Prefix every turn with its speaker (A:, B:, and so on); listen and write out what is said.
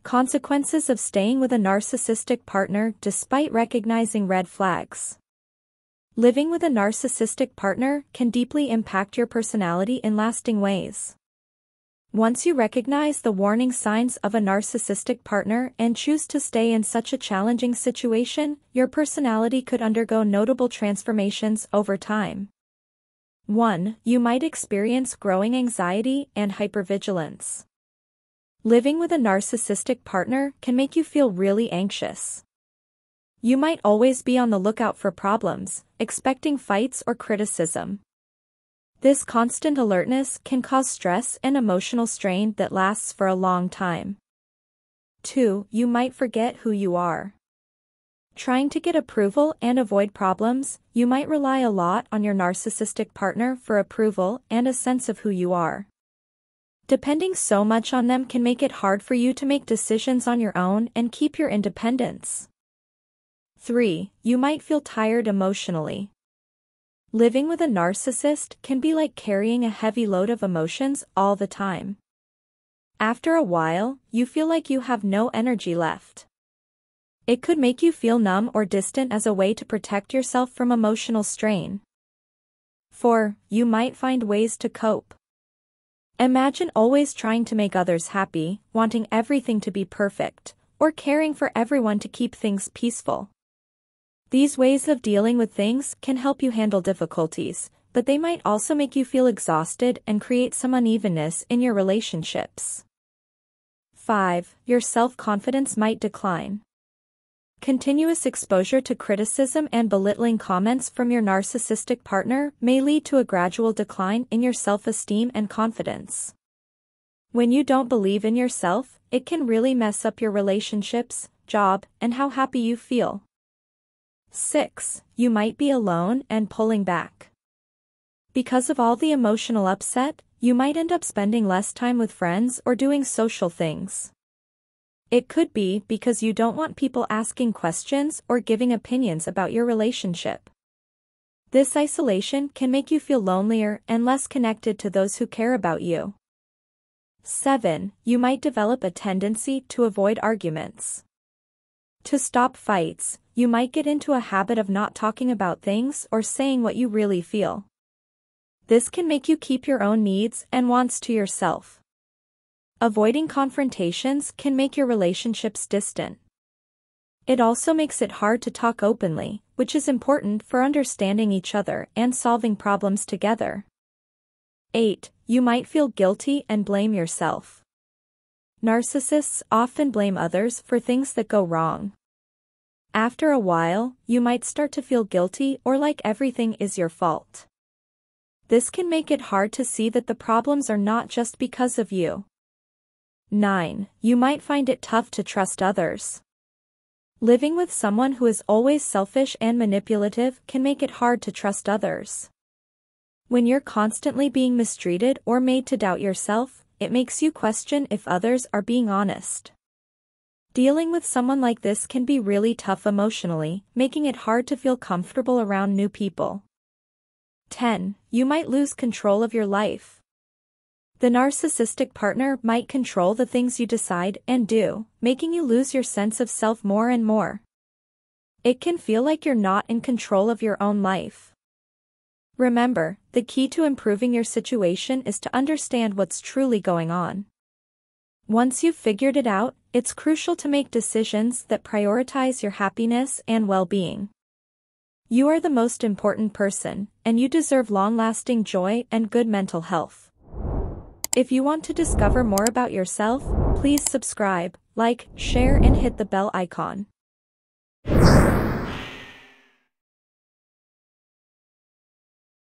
A: Consequences of staying with a narcissistic partner despite recognizing red flags. Living with a narcissistic partner can deeply impact your personality in lasting ways. Once you recognize the warning signs of a narcissistic partner and choose to stay in such a challenging situation, your personality could undergo notable transformations over time. 1. You might experience growing anxiety and hypervigilance. Living with a narcissistic partner can make you feel really anxious. You might always be on the lookout for problems, expecting fights or criticism. This constant alertness can cause stress and emotional strain that lasts for a long time. 2. You might forget who you are. Trying to get approval and avoid problems, you might rely a lot on your narcissistic partner for approval and a sense of who you are. Depending so much on them can make it hard for you to make decisions on your own and keep your independence. 3. You might feel tired emotionally. Living with a narcissist can be like carrying a heavy load of emotions all the time. After a while, you feel like you have no energy left. It could make you feel numb or distant as a way to protect yourself from emotional strain. 4. You might find ways to cope. Imagine always trying to make others happy, wanting everything to be perfect, or caring for everyone to keep things peaceful. These ways of dealing with things can help you handle difficulties, but they might also make you feel exhausted and create some unevenness in your relationships. 5. Your self-confidence might decline. Continuous exposure to criticism and belittling comments from your narcissistic partner may lead to a gradual decline in your self-esteem and confidence. When you don't believe in yourself, it can really mess up your relationships, job, and how happy you feel. 6. You might be alone and pulling back. Because of all the emotional upset, you might end up spending less time with friends or doing social things. It could be because you don't want people asking questions or giving opinions about your relationship. This isolation can make you feel lonelier and less connected to those who care about you. 7. You might develop a tendency to avoid arguments. To stop fights, you might get into a habit of not talking about things or saying what you really feel. This can make you keep your own needs and wants to yourself. Avoiding confrontations can make your relationships distant. It also makes it hard to talk openly, which is important for understanding each other and solving problems together. 8. You might feel guilty and blame yourself. Narcissists often blame others for things that go wrong. After a while, you might start to feel guilty or like everything is your fault. This can make it hard to see that the problems are not just because of you. 9. You might find it tough to trust others. Living with someone who is always selfish and manipulative can make it hard to trust others. When you're constantly being mistreated or made to doubt yourself, it makes you question if others are being honest. Dealing with someone like this can be really tough emotionally, making it hard to feel comfortable around new people. 10. You might lose control of your life. The narcissistic partner might control the things you decide and do, making you lose your sense of self more and more. It can feel like you're not in control of your own life. Remember, the key to improving your situation is to understand what's truly going on. Once you've figured it out, it's crucial to make decisions that prioritize your happiness and well-being. You are the most important person, and you deserve long-lasting joy and good mental health. If you want to discover more about yourself, please subscribe, like, share and hit the bell icon.